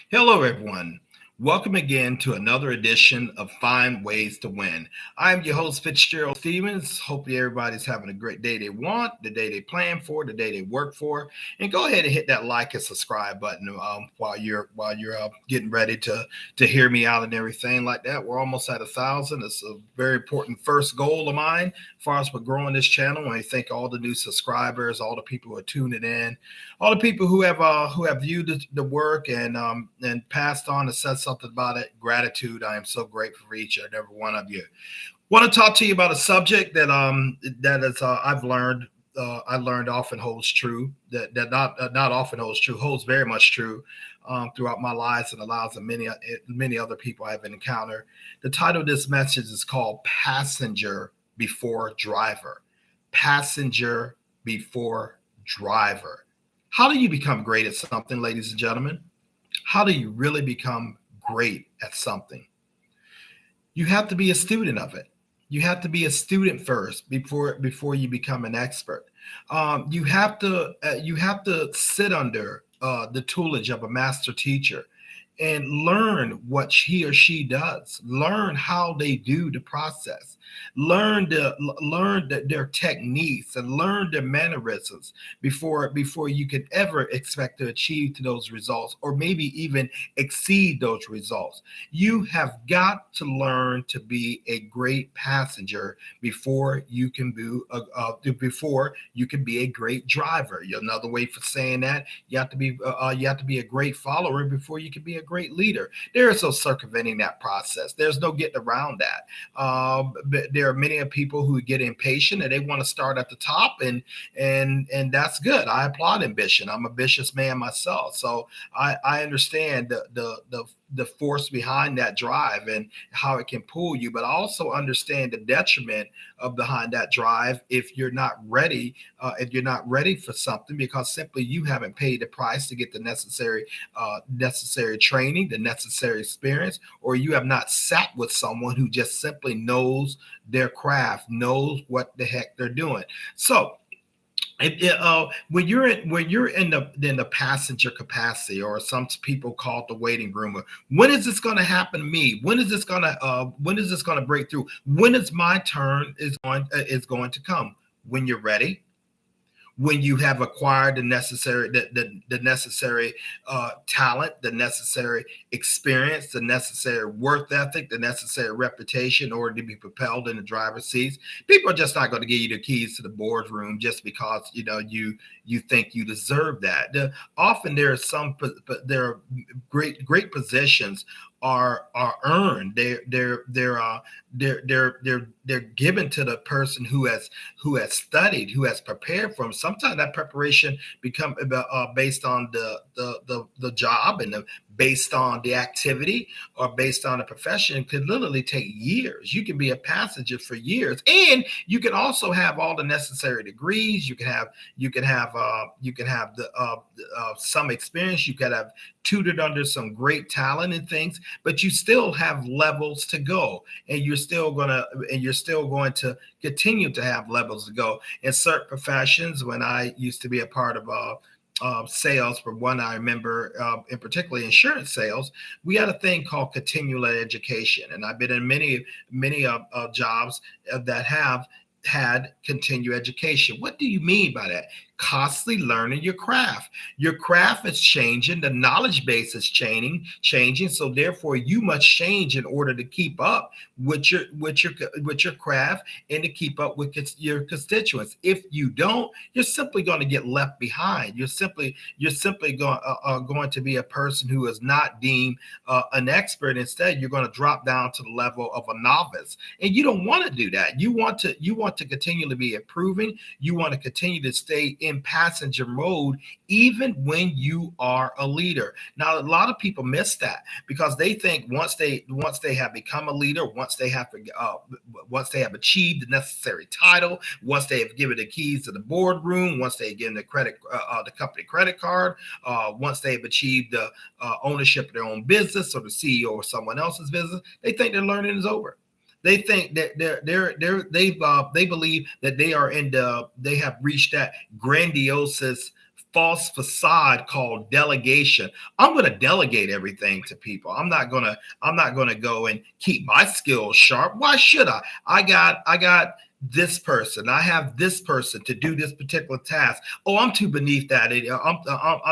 Hello, everyone. Welcome again to another edition of Find Ways to Win. I'm your host, FitzgeraldStephens. Hopefully, everybody's having a great day they want, the day they plan for, the day they work for. And go ahead and hit that like and subscribe button while you're getting ready to hear me out and everything like that. We're almost at 1,000. It's a very important first goal of mine as far as we're growing this channel. And I thank all the new subscribers, all the people who are tuning in, all the people who have viewed the work and passed on and said something about it. Gratitude. I am so grateful for each and every one of you. Want to talk to you about a subject that is I learned often holds true, that not often holds true, holds very much true throughout my lives and the lives of many other people I've encountered. The title of this message is called Passenger Before Driver. Passenger before driver. How do you become great at something, ladies and gentlemen? How do you really become great at something? You have to be a student of it. You have to be a student first before you become an expert. You have to sit under the tutelage of a master teacher and learn what he or she does. Learn how they do the process. Learn their techniques and learn their mannerisms before you could ever expect to achieve to those results, or maybe even exceed those results. You have got to learn to be a great passenger before you can be a great driver. Another way for saying that, you have to be a great follower before you can be a great leader. There is no circumventing that process. There's no getting around that. But there are many people who get impatient and they want to start at the top, and that's good. I applaud ambition. I'm an ambitious man myself, so I understand the force behind that drive and how it can pull you, but I also understand the detriment of behind that drive if you're not ready. If you're not ready for something because simply you haven't paid the price to get the necessary training, the necessary experience, or you have not sat with someone who just simply knows their craft, knows what the heck they're doing. So when you're in the passenger capacity, or some people call it the waiting room, when is this going to happen to me? When is this going to break through? When is my turn is going to come? When you're ready, when you have acquired the necessary talent, the necessary experience, the necessary work ethic, the necessary reputation in order to be propelled in the driver's seats. People are just not going to give you the keys to the boardroom just because you think you deserve that. Often there are great positions are earned. They're given to the person who has studied, who has prepared for them. Sometimes that preparation become based on the job and based on the activity or based on the profession. It could literally take years. You can be a passenger for years, and you can also have all the necessary degrees. You can have some experience. You could have tutored under some great talent and things, but you still have levels to go, and you're still going to continue to have levels to go in certain professions. When I used to be a part of sales, for one, I remember in particularly insurance sales, we had a thing called continual education, and I've been in many jobs that have had continued education. What do you mean by that? Constantly learning your craft. Your craft is changing. The knowledge base is changing. So therefore, you must change in order to keep up with your craft and to keep up with your constituents. If you don't, you're simply going to get left behind. You're simply going to be a person who is not deemed an expert. Instead, you're going to drop down to the level of a novice, and you don't want to do that. You want to continually be improving. You want to continue to stay in passenger mode even when you are a leader. Now, a lot of people miss that because they think once they have become a leader, once they have achieved the necessary title, once they have given the keys to the boardroom, once they have given the company credit card, once they've achieved the ownership of their own business or the CEO of someone else's business, they think their learning is over. They think that they believe that they have reached that grandiose false facade called delegation. I'm going to delegate everything to people. I'm not going to go and keep my skills sharp. Why should I? I got this person. I have this person to do this particular task. Oh, I'm too beneath that.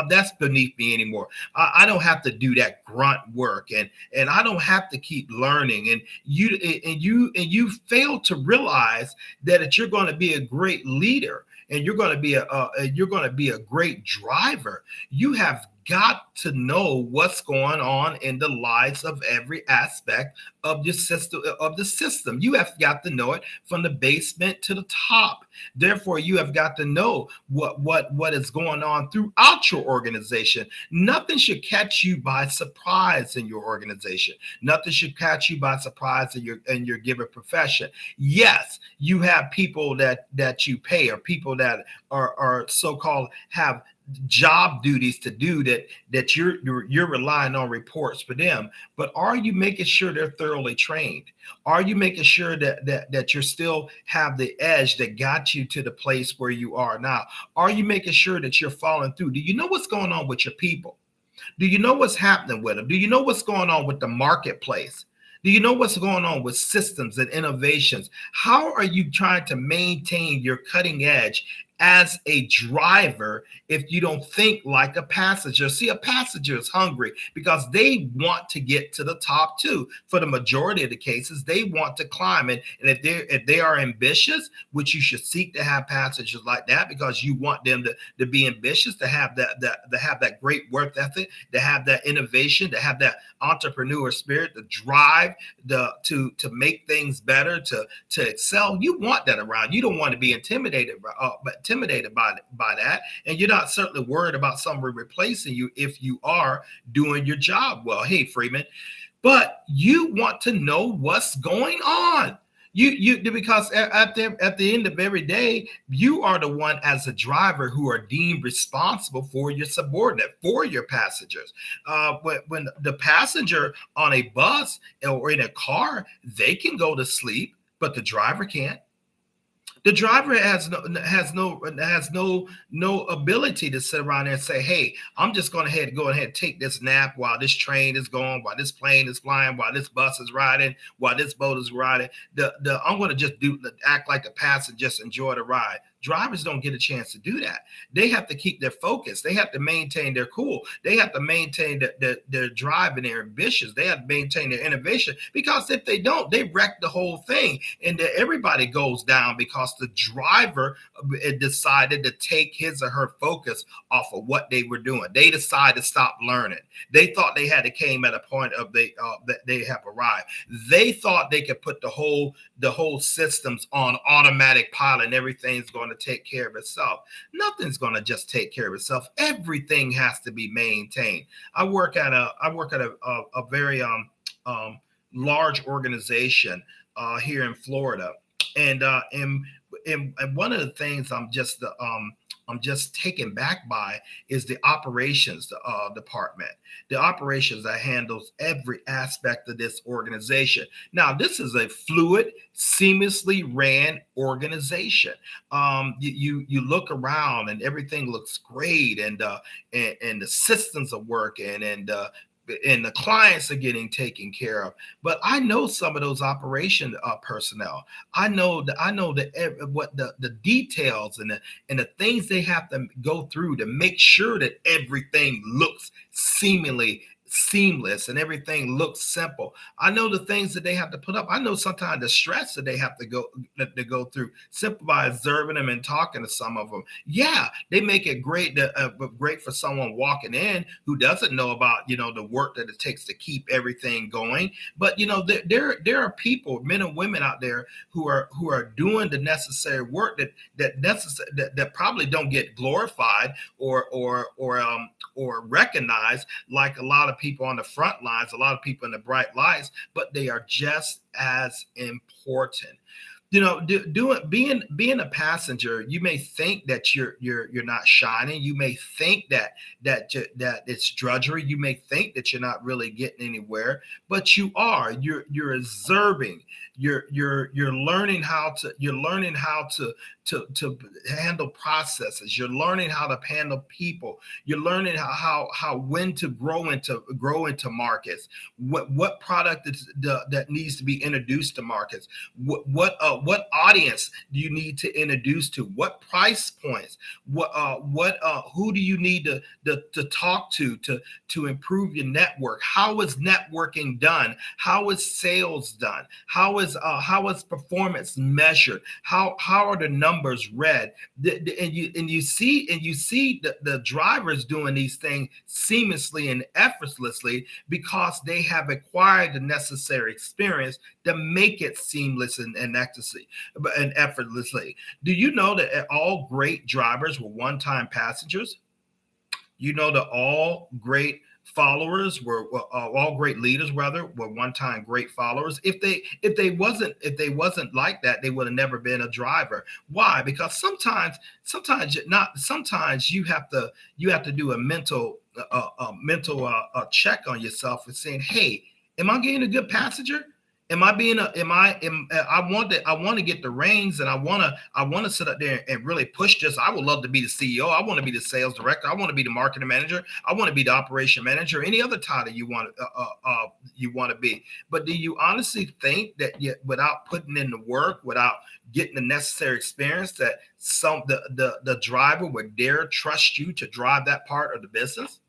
That's beneath me anymore. I don't have to do that grunt work, and I don't have to keep learning. And you fail to realize that you're going to be a great leader, and you're going to be a great driver. You have got to know what's going on in the lives of every aspect of your system. You have got to know it from the basement to the top. Therefore, you have got to know what is going on throughout your organization. Nothing should catch you by surprise in your organization. Nothing should catch you by surprise in your given profession. Yes, you have people that you pay, or people that are so-called have job duties to do, that you're relying on reports for them. But are you making sure they're thoroughly trained? Are you making sure that you still have the edge that got you to the place where you are now? Are you making sure that you're following through? Do you know what's going on with your people? Do you know what's happening with them? Do you know what's going on with the marketplace? Do you know what's going on with systems and innovations? How are you trying to maintain your cutting edge as a driver if you don't think like a passenger? See, a passenger is hungry because they want to get to the top too. For the majority of the cases, they want to climb. And if they are ambitious, which you should seek to have passengers like that, because you want them to be ambitious, to have that great work ethic, to have that innovation, to have that entrepreneur spirit, to drive to make things better, to excel. You want that around. You don't want to be intimidated by that, and you're not certainly worried about someone replacing you if you are doing your job well. Hey, Freeman, but you want to know what's going on. Because at the end of every day, you are the one as a driver who are deemed responsible for your subordinate, for your passengers. When the passenger on a bus or in a car, they can go to sleep, but the driver can't. The driver has no ability to sit around there and say, "Hey, I'm just going to go ahead and take this nap while this train is going, while this plane is flying, while this bus is riding, while this boat is riding. I'm going to just act like a passenger, just enjoy the ride." Drivers don't get a chance to do that. They have to keep their focus. They have to maintain their cool. They have to maintain their drive and their ambitions. They have to maintain their innovation, because if they don't, they wreck the whole thing. And everybody goes down because the driver decided to take his or her focus off of what they were doing. They decided to stop learning. They thought they had to came at a point of that they have arrived. They thought they could put the whole systems on automatic pilot and everything's going to take care of itself. Nothing's going to just take care of itself. Everything has to be maintained. I work at a very large organization here in Florida, and one of the things I'm just taken back by is the operations department, the operations that handles every aspect of this organization. Now, this is a fluid, seamlessly ran organization. You look around and everything looks great, and the systems are working, and the clients are getting taken care of. But I know some of those operation personnel. I know what the details and the things they have to go through to make sure that everything looks seemingly seamless and everything looks simple. I know the things that they have to put up. I know sometimes the stress that they have to go through simply by observing them and talking to some of them. Yeah, they make it great for someone walking in who doesn't know about the work that it takes to keep everything going. But there are people, men and women out there who are doing the necessary work that probably don't get glorified or recognized like a lot of people on the front lines, a lot of people in the bright lights, but they are just as important. Being a passenger, you may think that you're not shining. You may think that it's drudgery. You may think that you're not really getting anywhere, but you are. You're observing. You're learning how to handle processes. You're learning how to handle people. You're learning how when to grow into markets. What product that needs to be introduced to markets. What audience do you need to introduce to? What price points? Who do you need to talk to improve your network? How is networking done? How is sales done? How is performance measured? How are the numbers read? And you see the drivers doing these things seamlessly and effortlessly because they have acquired the necessary experience to make it seamless and effortlessly. Do you know that all great drivers were one-time passengers? You know that all great followers all great leaders rather were one-time great followers. If they wasn't like that, they would have never been a driver. Why? Because sometimes you have to do a mental check on yourself and saying, hey, am I getting a good passenger? Am I being a am I am I want to get the reins, and I want to sit up there and really push this. I would love to be the CEO. I want to be the sales director. I want to be the marketing manager. I want to be the operation manager. Any other title you want to be. But do you honestly think that without putting in the work, without getting the necessary experience, that the driver would dare trust you to drive that part of the business?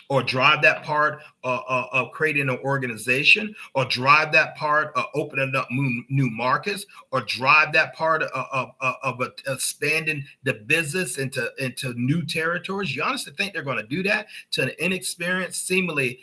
Or drive that part of creating an organization, or drive that part of opening up new markets, or drive that part of expanding the business into new territories? You honestly think they're going to do that to an inexperienced, seemingly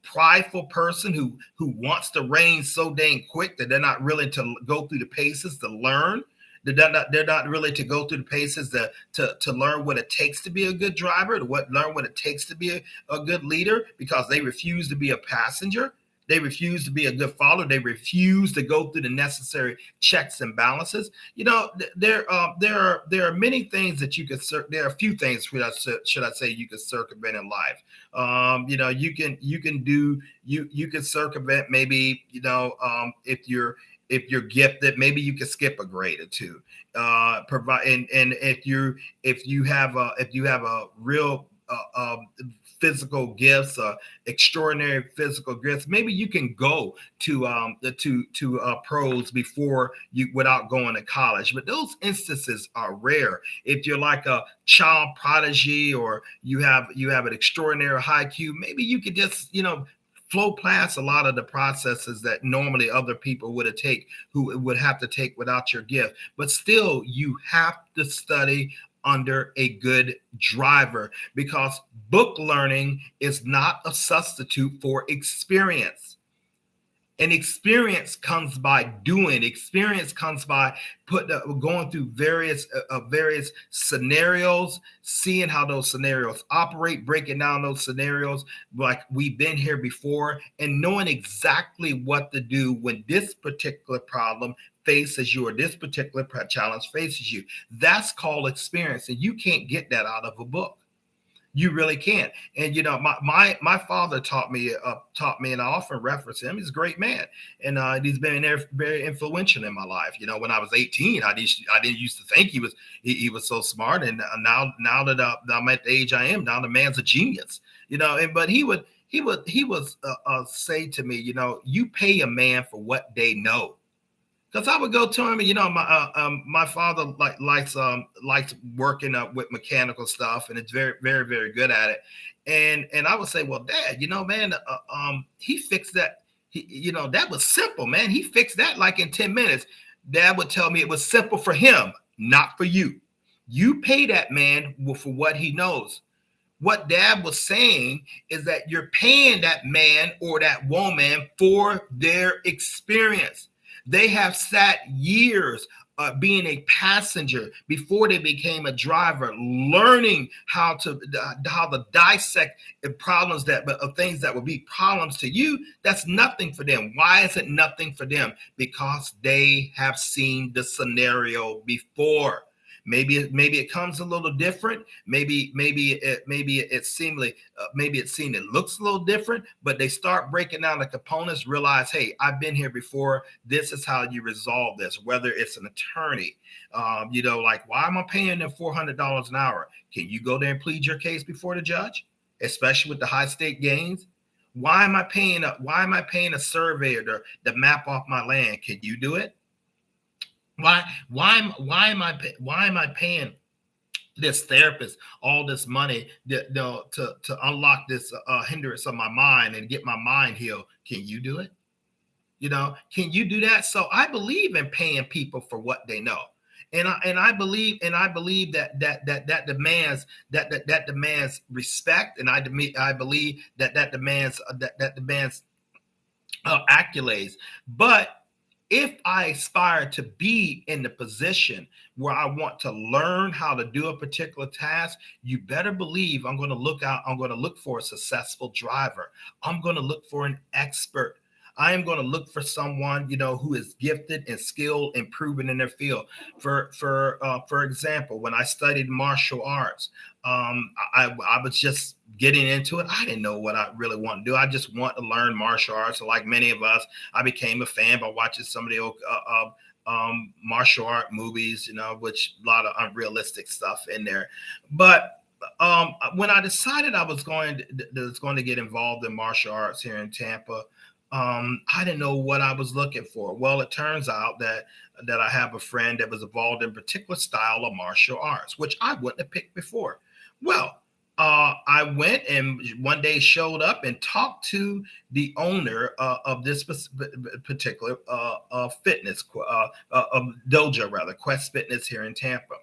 prideful person who wants the reins so dang quick that they're not willing to go through the paces to learn? They're not really to go through the paces to learn what it takes to be a good driver, learn what it takes to be a good leader, because they refuse to be a passenger. They refuse to be a good follower. They refuse to go through the necessary checks and balances. There are many things that you could. There are a few things, should I say, you could circumvent in life. You can circumvent maybe. If you're gifted, maybe you can skip a grade or two. Provide and if you have a real physical gifts, extraordinary physical gifts, maybe you can go to pros before you, without going to college. But those instances are rare. If you're like a child prodigy, or you have an extraordinary high IQ, maybe you could just flow past a lot of the processes that normally other people would have to take without your gift. But still, you have to study under a good driver, because book learning is not a substitute for experience. And experience comes by doing. Experience comes by going through various scenarios, seeing how those scenarios operate, breaking down those scenarios like we've been here before, and knowing exactly what to do when this particular problem faces you, or this particular challenge faces you. That's called experience, and you can't get that out of a book. You really can't. And my father taught me, and I often reference him. He's a great man, and he's been very influential in my life. When I was 18, I didn't used to think he was so smart, and now that I'm at the age I am now, the man's a genius. But he would say to me, you pay a man for what they know. Because I would go to him, and my father likes working with mechanical stuff, and it's very, very, very good at it. And I would say, well, Dad, man, he fixed that. That was simple, man. He fixed that like in 10 minutes. Dad would tell me it was simple for him, not for you. You pay that man for what he knows. What Dad was saying is that you're paying that man or that woman for their experience. They have sat years being a passenger before they became a driver, learning how to dissect the problems things that would be problems to you. That's nothing for them. Why is it nothing for them? Because they have seen the scenario before. Maybe it comes a little different. Maybe it seemingly it looks a little different, but they start breaking down the components, realize, hey, I've been here before. This is how you resolve this. Whether it's an attorney, like, why am I paying them $400 an hour? Can you go there and plead your case before the judge, especially with the high stake gains? Why am I paying a surveyor to map off my land? Can you do it? Why am I paying this therapist all this money to unlock this hindrance of my mind and get my mind healed? Can you do it? Can you do that? So I believe in paying people for what they know. And I believe that demands respect, and I believe that demands accolades. But if I aspire to be in the position where I want to learn how to do a particular task, you better believe I'm going to look for a successful driver. I'm going to look for an expert. I am going to look for someone, who is gifted and skilled and proven in their field. For example, when I studied martial arts, I was just getting into it. I didn't know what I really want to do. I just want to learn martial arts. So like many of us, I became a fan by watching some of the old martial art movies, which a lot of unrealistic stuff in there. But when I decided I was going to get involved in martial arts here in Tampa, I didn't know what I was looking for. Well, it turns out that I have a friend that was involved in a particular style of martial arts, which I wouldn't have picked before. Well, I went and one day showed up and talked to the owner of this particular fitness dojo, rather, Quest Fitness here in Tampa.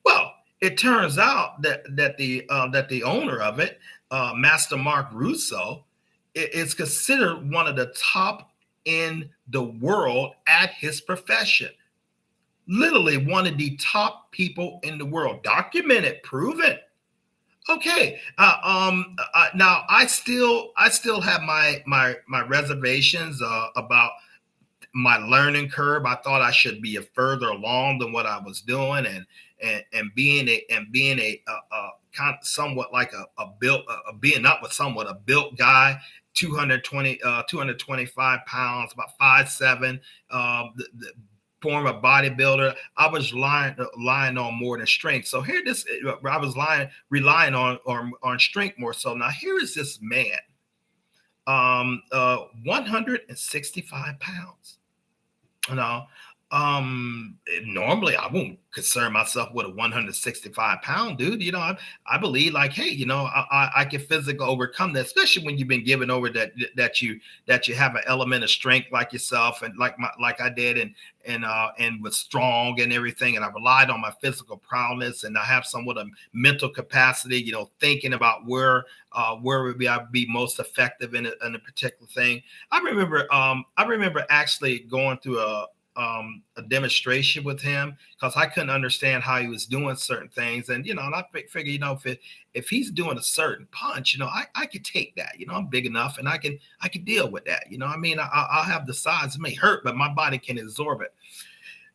Well, it turns out that the owner of it, Master Mark Russo, is considered one of the top in the world at his profession. Literally one of the top people in the world, documented, proven. Okay. Now I still have my reservations about my learning curve. I thought I should be further along than what I was doing, and being a kind of somewhat like being up with somewhat a built guy, 225 pounds, about 5'7", the form of bodybuilder. I was relying on more than strength. So here I was relying on strength more so. Now here is this man, 165 pounds. Normally I won't concern myself with a 165-pound dude. I believe like, hey, I can physically overcome that, especially when you've been given over that you have an element of strength like yourself, and like I did, and was strong and everything, and I relied on my physical prowess, and I have somewhat of mental capacity, thinking about where would I be most effective in a particular thing. I remember actually going through a demonstration with him because I couldn't understand how he was doing certain things, and and I figure, if he's doing a certain punch, I could take that. I'm big enough, and I can deal with that. I'll have the size. It may hurt, but my body can absorb it.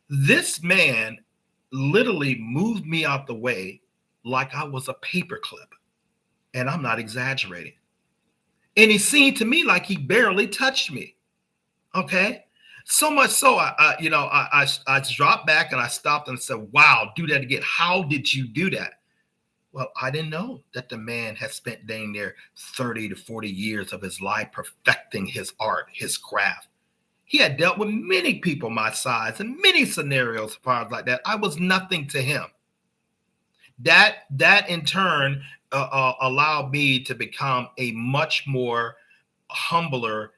This man literally moved me out the way like I was a paperclip, and I'm not exaggerating. And he seemed to me like he barely touched me. Okay. So much so, I dropped back and I stopped and said, wow, do that again. How did you do that? Well, I didn't know that the man had spent dang near 30 to 40 years of his life perfecting his art, his craft. He had dealt with many people my size in many scenarios, as far as like that. I was nothing to him. That in turn allowed me to become a much more humbler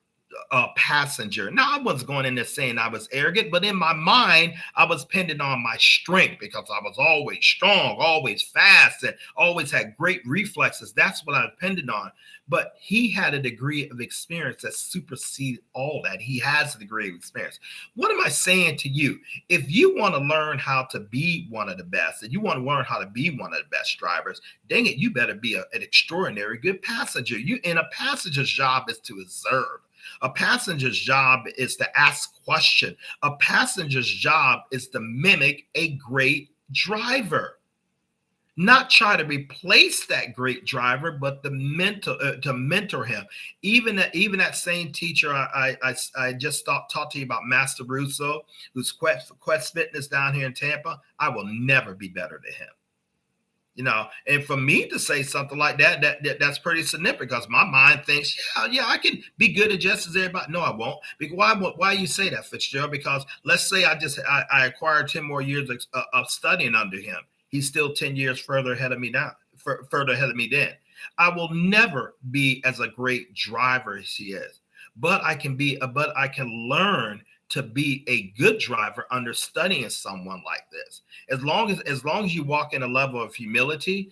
passenger. Now, I wasn't going in there saying I was arrogant, but in my mind, I was depending on my strength because I was always strong, always fast, and always had great reflexes. That's what I depended on. But he had a degree of experience that superseded all that. He has a degree of experience. What am I saying to you? If you want to learn how to be one of the best, and you want to learn how to be one of the best drivers, dang it, you better be an extraordinary good passenger. And a passenger's job is to observe. A passenger's job is to ask questions. A passenger's job is to mimic a great driver. Not try to replace that great driver, but to mentor him. Even that same teacher I just talked to you about, Master Russo, who's Quest Fitness down here in Tampa. I will never be better than him. And for me to say something like that's pretty significant because my mind thinks, yeah, I can be good at just as everybody. No, I won't. Because why you say that, Fitzgerald? Because let's say I acquired 10 more years of studying under him. He's still 10 years further ahead of me now, further ahead of me then. I will never be as a great driver as he is, but I can learn to be a good driver under studying someone like this. As long as you walk in a level of humility,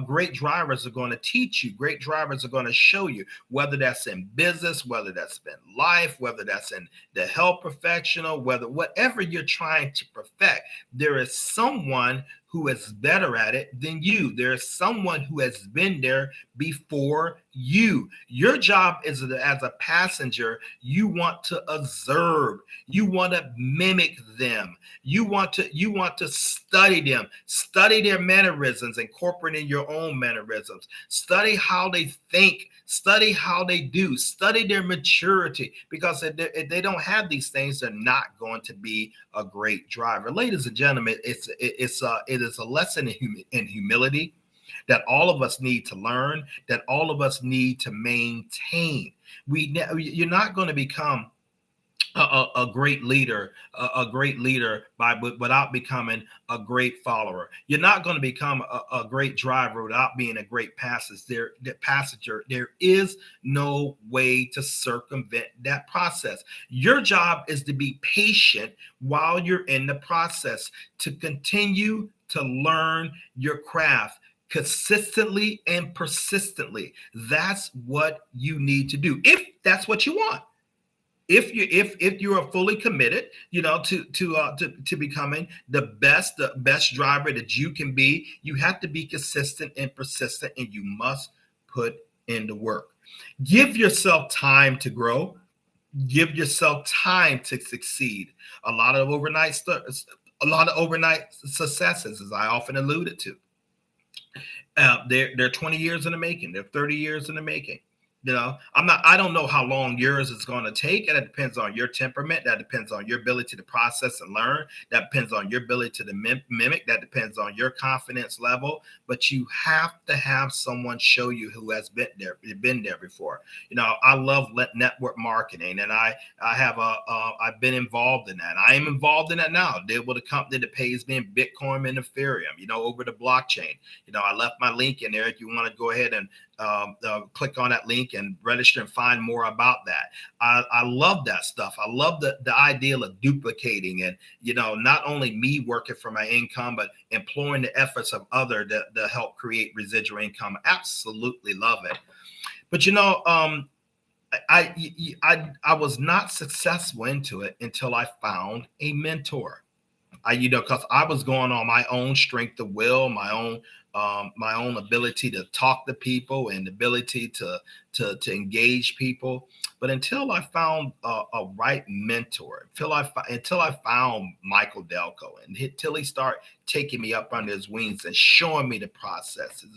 great drivers are going to teach you. Great drivers are going to show you, whether that's in business, whether that's in life, whether that's in the health professional, whatever you're trying to perfect, there is someone who is better at it than you. There's someone who has been there before you. Your job is as a passenger, you want to observe. You want to mimic them. You want to study them. Study their mannerisms, incorporating your own mannerisms. Study how they think. Study how they do. Study their maturity, because if they don't have these things, they're not going to be a great driver. Ladies and gentlemen, it is a lesson in humility that all of us need to learn, that all of us need to maintain. You're not going to become a great leader without becoming a great follower. You're not going to become a great driver without being a great passenger. There is no way to circumvent that process. Your job is to be patient while you're in the process, to continue to learn your craft consistently and persistently. That's what you need to do, if that's what you want. If you are fully committed, to becoming the best driver that you can be, you have to be consistent and persistent, and you must put in the work. Give yourself time to grow. Give yourself time to succeed. A lot of overnight successes, as I often alluded to, they're 20 years in the making. They're 30 years in the making. I don't know how long yours is going to take. And it depends on your temperament. That depends on your ability to process and learn. That depends on your ability to mimic. That depends on your confidence level. But you have to have someone show you who has been there before. I love network marketing, and I've been involved in that. I am involved in that now. I deal with a company that pays me in Bitcoin and Ethereum, over the blockchain. I left my link in there if you want to go ahead and click on that link and register and find more about that. I love that stuff. I love the idea of duplicating and, not only me working for my income, but employing the efforts of others to help create residual income. Absolutely love it. But, I was not successful into it until I found a mentor. Because I was going on my own strength of will, my own ability to talk to people and ability to engage people. But until I found a right mentor, until I found Michael Delco, and until he started taking me up under his wings and showing me the processes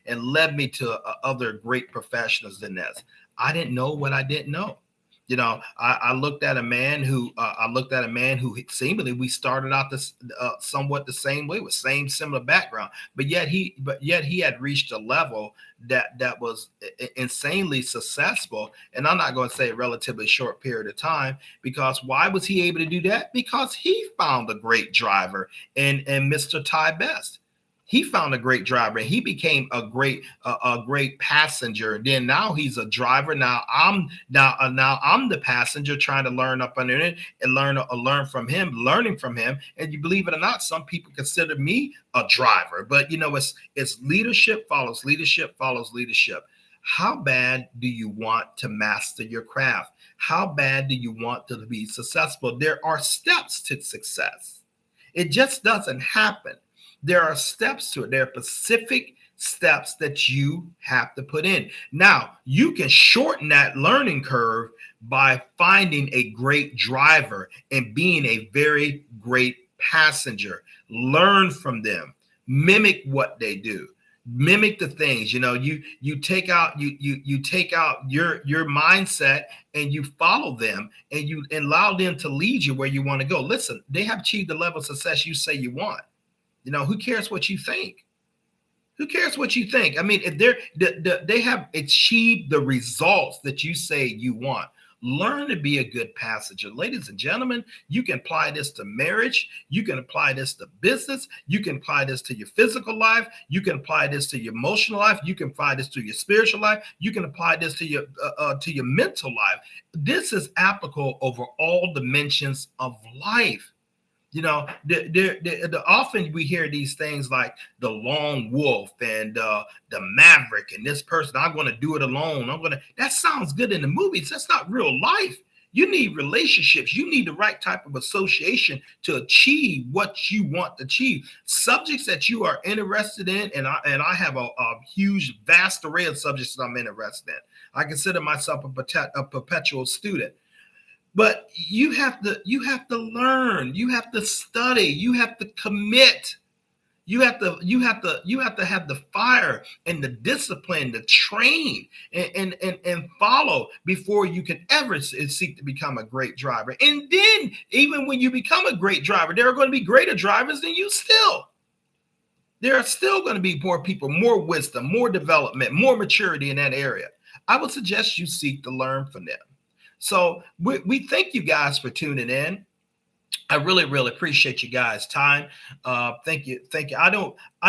and led me to other great professionals in this, I didn't know what I didn't know. I looked at a man who seemingly we started out this somewhat the same way, with similar background, but yet he had reached a level that was insanely successful. And I'm not going to say a relatively short period of time, because why was he able to do that? Because he found a great driver and Mr. Ty Best. He found a great driver and he became a great passenger. And then now he's a driver. Now I'm the passenger trying to learn up under it and learn from him, learning from him. And you believe it or not, some people consider me a driver. But it's leadership follows leadership follows leadership. How bad do you want to master your craft? How bad do you want to be successful? There are steps to success. It just doesn't happen. There are steps to it. There are specific steps that you have to put in. Now, you can shorten that learning curve by finding a great driver and being a very great passenger. Learn from them. Mimic what they do. Mimic the things. You take out your mindset and you follow them and you allow them to lead you where you want to go. Listen, they have achieved the level of success you say you want. Who cares what you think? Who cares what you think? I mean, if they have achieved the results that you say you want. Learn to be a good passenger. Ladies and gentlemen, you can apply this to marriage. You can apply this to business. You can apply this to your physical life. You can apply this to your emotional life. You can apply this to your spiritual life. You can apply this to your mental life. This is applicable over all dimensions of life. Often we hear these things like the lone wolf and the maverick and this person, I'm going to do it alone. That sounds good in the movies. That's not real life. You need relationships. You need the right type of association to achieve what you want to achieve. Subjects that you are interested in, and I have a huge, vast array of subjects that I'm interested in. I consider myself a perpetual student. But you have to learn, you have to study, you have to commit, you have to have the fire and the discipline to train and follow before you can ever seek to become a great driver. And then even when you become a great driver, there are going to be greater drivers than you still. There are still going to be more people, more wisdom, more development, more maturity in that area. I would suggest you seek to learn from them. So we thank you guys for tuning in. I really, really appreciate you guys' time. Thank you. I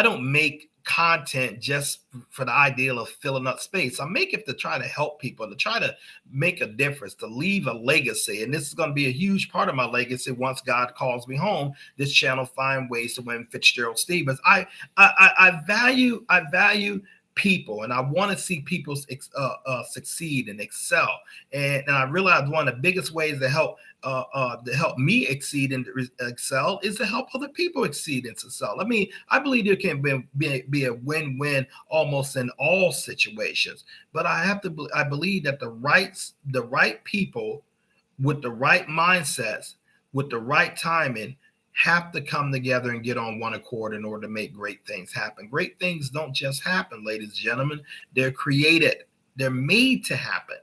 don't make content just for the ideal of filling up space. I make it to try to help people, to try to make a difference, to leave a legacy. And this is going to be a huge part of my legacy once God calls me home. This channel, Find Ways to Win FitzgeraldStephens. I value people, and I want to see people succeed and excel. And I realize one of the biggest ways to help me exceed and excel is to help other people exceed and excel. I mean, I believe there can be a win-win almost in all situations. But I believe that the right people with the right mindsets, with the right timing, have to come together and get on one accord in order to make great things happen. Great things don't just happen, ladies and gentlemen. They're created. They're made to happen.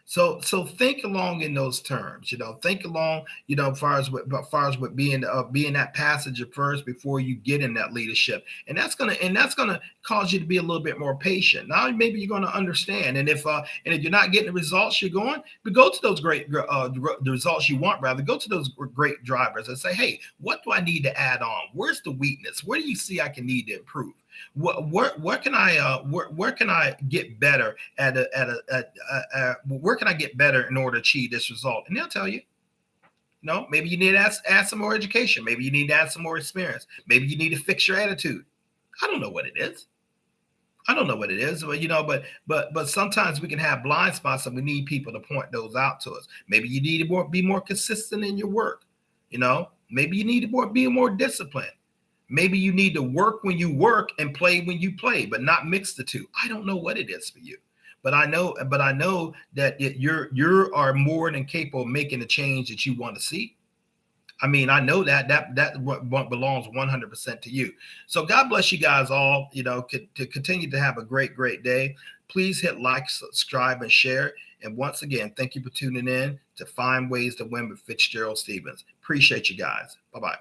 So think along in those terms. Think along. As far as with being that passenger first before you get in that leadership, and that's gonna cause you to be a little bit more patient. Now maybe you're gonna understand, and if you're not getting the results you're going, but go to those the results you want. Rather, go to those great drivers and say, hey, what do I need to add on? Where's the weakness? Where do you see I can need to improve? Where can I get better where can I get better in order to achieve this result? And they'll tell you. Maybe you need to add some more education. Maybe you need to add some more experience. Maybe you need to fix your attitude. I don't know what it is. But sometimes we can have blind spots, and we need people to point those out to us. Maybe you need to be more consistent in your work. Maybe you need to be more disciplined. Maybe you need to work when you work and play when you play, but not mix the two. I don't know what it is for you, but I know that you are more than capable of making the change that you want to see. I mean, I know that belongs 100% to you. So God bless you guys all. To continue to have a great day. Please hit like, subscribe, and share. And once again, thank you for tuning in to Find Ways to Win with FitzgeraldStephens. Appreciate you guys. Bye-bye.